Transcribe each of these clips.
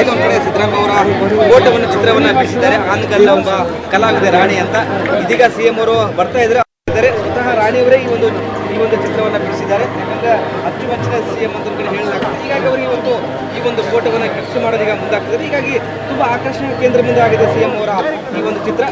ಇನ್ನೊಂದು ಕಡೆ ಸಿದ್ದರಾಮಯ್ಯ ಅವರ ಫೋಟೋವನ್ನು ಚಿತ್ರವನ್ನು ಬಿಡಿಸಿದ್ದಾರೆ. ಆನಗಲ್ಲ ಒಬ್ಬ ಕಲಾವಿದೆ ರಾಣಿ ಅಂತ. ಇದೀಗ ಸಿಎಂ ಅವರು ಬರ್ತಾ ಇದ್ದಾರೆ. ಸ್ವತಃ ರಾಣಿಯವರೇ ಈ ಒಂದು ಚಿತ್ರವನ್ನು ಬಿಡಿಸಿದ್ದಾರೆ. ಯಾಕಂದ್ರೆ ಅಚ್ಚುಮೆಚ್ಚಿನ ಸಿಎಂ ಅಂತ ಕಡೆ ಹೇಳಲಾಗ್ತದೆ. ಹೀಗಾಗಿ ಅವರು ಈ ಒಂದು ಫೋಟೋವನ್ನು ಖರ್ಚು ಮಾಡೋದು ಈಗ ಮುಂದಾಗ್ತದೆ. ಹೀಗಾಗಿ ತುಂಬಾ ಆಕರ್ಷಣೆ ಕೇಂದ್ರ ಮುಂದೆ ಆಗಿದೆ ಸಿಎಂ ಅವರ ಈ ಒಂದು ಚಿತ್ರ.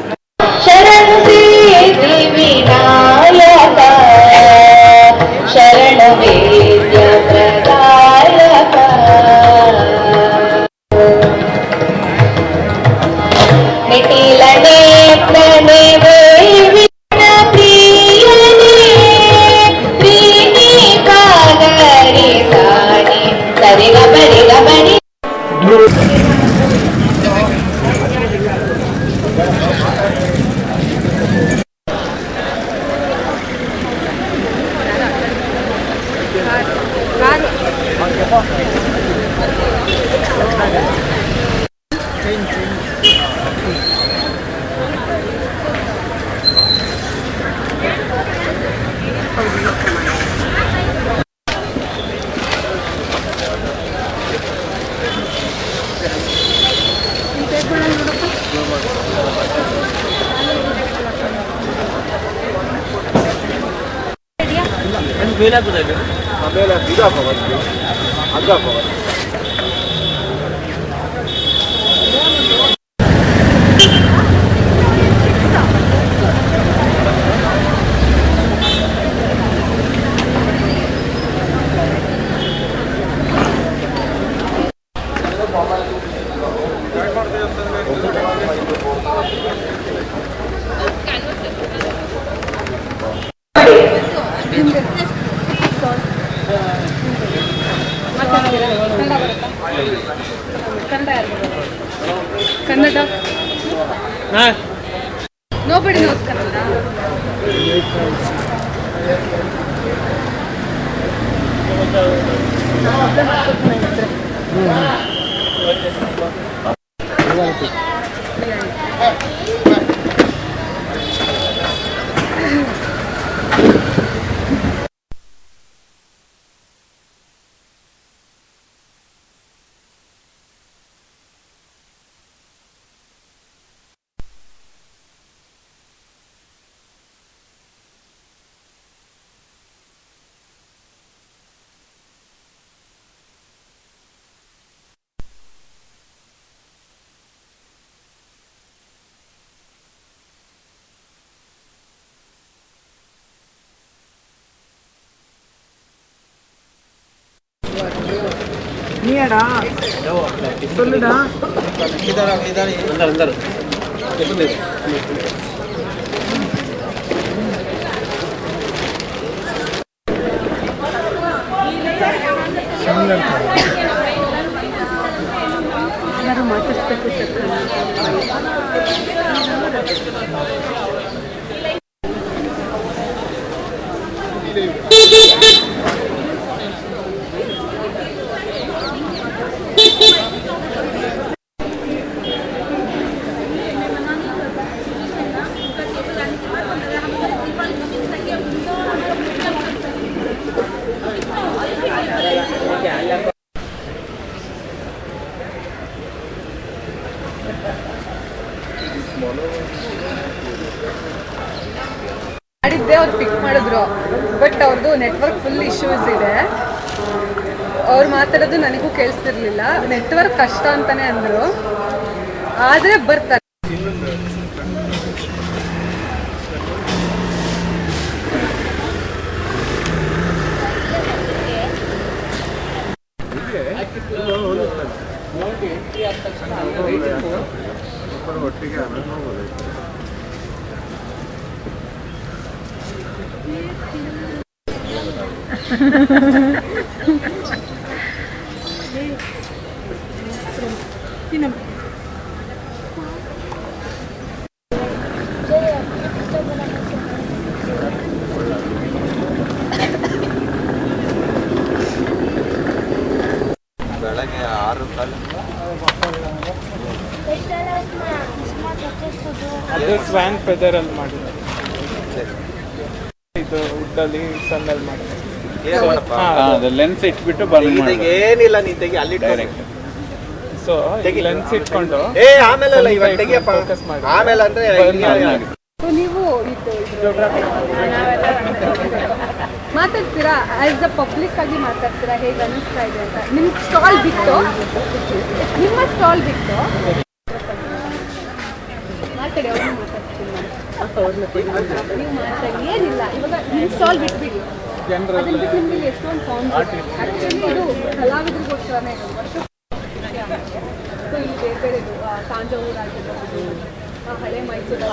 Kannada? Nobody knows Kannada. நீடா சொல்லுடா ಮಾಡಿದ್ದೆ ಅವ್ರು ಪಿಕ್ ಮಾಡಿದ್ರು. ಬಟ್ ಅವ್ರದ್ದು ನೆಟ್ವರ್ಕ್ ಫುಲ್ ಇಶ್ಯೂಸ್ ಇದೆ. ಅವ್ರು ಮಾತಾಡೋದು ನನಗೂ ಕೇಳಿಸ್ತಿರ್ಲಿಲ್ಲ. ನೆಟ್ವರ್ಕ್ ಕಷ್ಟ ಅಂತಾನೆ ಅಂದ್ರು. ಆದ್ರೆ ಬರ್ತಾರೆ. ಬೆಳಗ್ಗೆ 6 ಅದು ಸ್ವ್ಯಾನ್ ಫೆದರ್ ಅಲ್ಲಿ ಮಾಡಿದ್ರು. ಇದು ವುಡ್ಡಲ್ಲಿ ಸಣ್ಣಲ್ಲಿ ಮಾಡಿದ್ರು. ಲೆನ್ಸ್ ಇಟ್ಬಿಟ್ಟು ಏನಿಲ್ಲ ನೀ ತೆಗಿ ಅಲ್ಲಿ ಡೈರೆಕ್ಟ್ ಸೊ ಲೆನ್ಸ್ ಇಟ್ಕೊಂಡು ಆಮೇಲೆ ಇವಾಗ ತೆಗಿಯಪ್ಪ ಫೋಕಸ್ ಮಾಡಿ. ಆಮೇಲೆ ಅಂದ್ರೆ ಸೊ ನೀವು ಮಾತಾಡ್ತೀರಾ ಆಸ್ ಅ ಪಬ್ಲಿಕ್ ಆಗಿ ಮಾತಾಡ್ತೀರಾ, ಹೇಗೆ ಅನಿಸ್ತಾ ಇದೆ ಅಂತ? ನಿಮ್ಮ ಸ್ಟಾಲ್ ಬಿಟ್ಟು ಮಾತಾಡಿ, ಅವ್ರನ್ನ ಮಾತಾಡ್ತೀನಿ ನೀವು ಮಾತಾಡಿ, ಏನಿಲ್ಲ. ಇವಾಗ ನಿಮ್ಮ ಸ್ಟಾಲ್ ಬಿಟ್ಬಿಡಿ, ಅದನ್ನ ಬಿಟ್ಟು ನಿಮಗೆ ಎಷ್ಟೊಂದು ಫಾರ್ಮ್ ಆ್ಯಕ್ಚುಲಿ ಇದು ಕಲಾವಿದರಿಗೋಸ್ಕರನೇ ವರ್ಷ. ಸೊ ಇಲ್ಲಿ ಬೇರೆ ಬೇರೆದು ತಾಂಜಾವೂರು ಆಗಿರ್ಬೋದು, ಹಳೆ ಮೈಸೂರು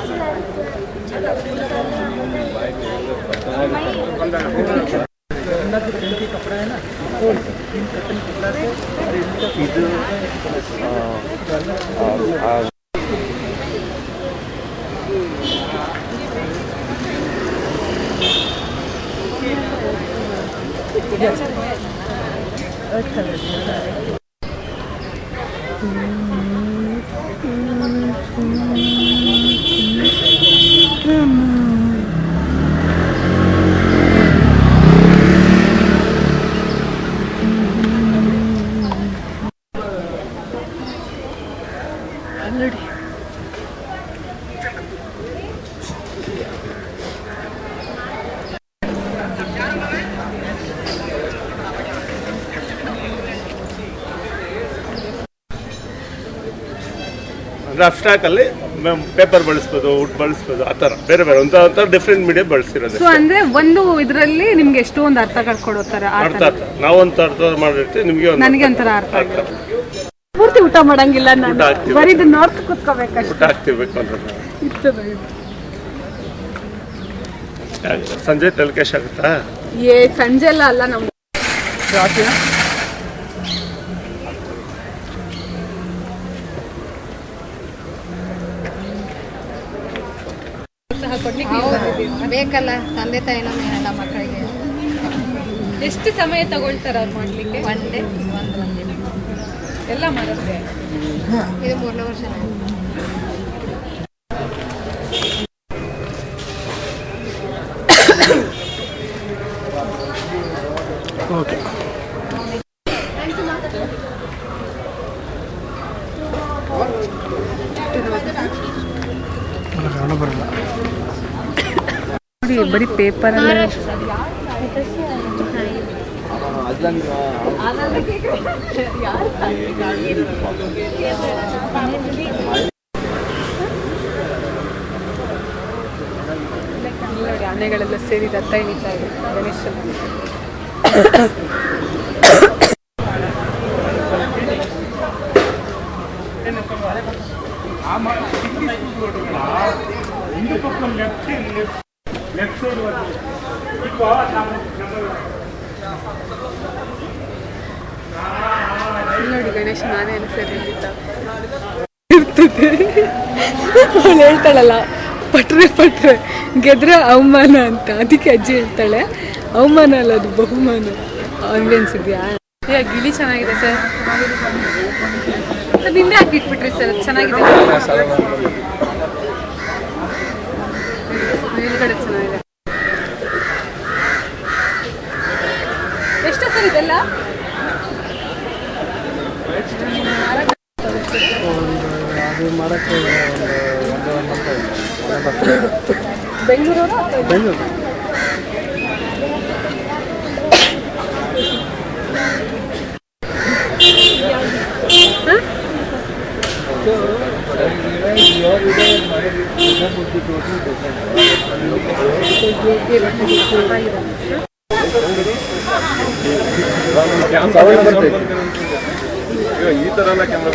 ರಫ್ ಸ್ಟಾಕಲ್ಲಿ ಪೇಪರ್ ಬಳಸ್ಬೋದು, ವುಡ್ ಬಳಸ್ಬೋದು, ಆ ಥರ ಬೇರೆ ಬೇರೆ ಒಂಥರ ಡಿಫ್ರೆಂಟ್ ಮೀಡಿಯಾ ಬಳಸಿರೋದು. ಸೊ ಅಂದ್ರೆ ಒಂದು ಇದರಲ್ಲಿ ನಿಮ್ಗೆ ಎಷ್ಟೊಂದು ಅರ್ಥಗಳು ಕೊಡೋತಾರೆ. ಅರ್ಥ ನಾವೊಂದು ಅರ್ಥ ಮಾಡಿರ್ತೀವಿ, ನಿಮಗೆ ನನಗೆ ಒಂಥರ ಅರ್ಥ ಪೂರ್ತಿ ಊಟ ಮಾಡಂಗಿಲ್ಲ, ನಾನು ಬರೀ ನಾರ್ತ್ ಕೂತ್ಕೋಬೇಕಷ್ಟು ಊಟ ಆಗ್ತಿರ್ಬೇಕು ಅಂತ ಸಂಜೆ ಟೆಲಿಕಾಸ್ಟ್ ಆಗುತ್ತಾ? ಸಂಜೆ ಎಲ್ಲ ಅಲ್ಲ ನಮ್ಗೆ ಬೇಕಲ್ಲ, ತಂದೆ ತಾಯಿನೂ ಮೇಲೆಲ್ಲ ಮಕ್ಕಳಿಗೆ. ಎಷ್ಟು ಸಮಯ ತಗೊಳ್ತಾರೆ ಅವ್ರು ಮಾಡ್ಲಿಕ್ಕೆ? ಒನ್ ಡೇ ಒಂದು ದಿನ ಎಲ್ಲ ಮಾಡುತ್ತೆ. ಇದು 3ನೇ ವರ್ಷ. ಓಕೆ ಬರಲ್ಲ ನೋಡಿ, ಬರೀ ಪೇಪರ್ ನೋಡಿ, ಆನೆಗಳೆಲ್ಲ ಸೇರಿ ರಥ ಎಳಿತಾ ಇದೆ ಗಣೇಶ. ನೋಡಿ ಗಣೇಶ ನಾನೇ ಸೇರಿ ಇರ್ತದೆ. ಅವಳು ಹೇಳ್ತಾಳಲ್ಲ, ಪಟ್ರೆ ಗೆದ್ರೆ ಅವಮಾನ ಅಂತ, ಅದಕ್ಕೆ ಅಜ್ಜಿ ಹೇಳ್ತಾಳೆ ಅವಮಾನ ಅಲ್ಲ ಅದು ಬಹುಮಾನ. ಆಂಬಿಯನ್ಸ್ ಇದೆಯಾ? ಗಿಳಿ ಚೆನ್ನಾಗಿದೆ ಸರ್, ಅದು ನಿನ್ನೆ ಹಾಕಿಟ್ಬಿಟ್ರಿ ಸರ್, ಚೆನ್ನಾಗಿದೆ. ಮೇಲ್ಗಡೆ ಚೆನ್ನಾಗಿದೆ. ಎಷ್ಟು ಸರ್ ಇದೆಲ್ಲ? ಅದು ಮಾಡೋಕ್ಕೆ ಬೆಂಗಳೂರು ಬೆಂಗಳೂರು ಈ ಥರ ಎಲ್ಲ ಕ್ಯಾಮ್ರಾ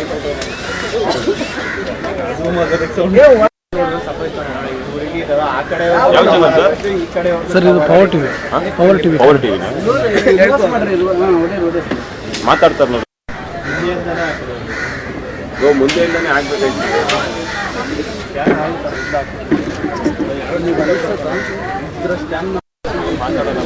ಸರ್, ಇದು ಪವರ್ ಟಿವಿ. ಪವರ್ ಟಿವಿ ಮಾತಾಡ್ತಾರೆ ನೋಡಿ. ಮುಂದೆಯಿಂದಾನೆ ಆಗ್ಬೇಕಾಯ್ತು. ಮಾತಾಡೋಣ.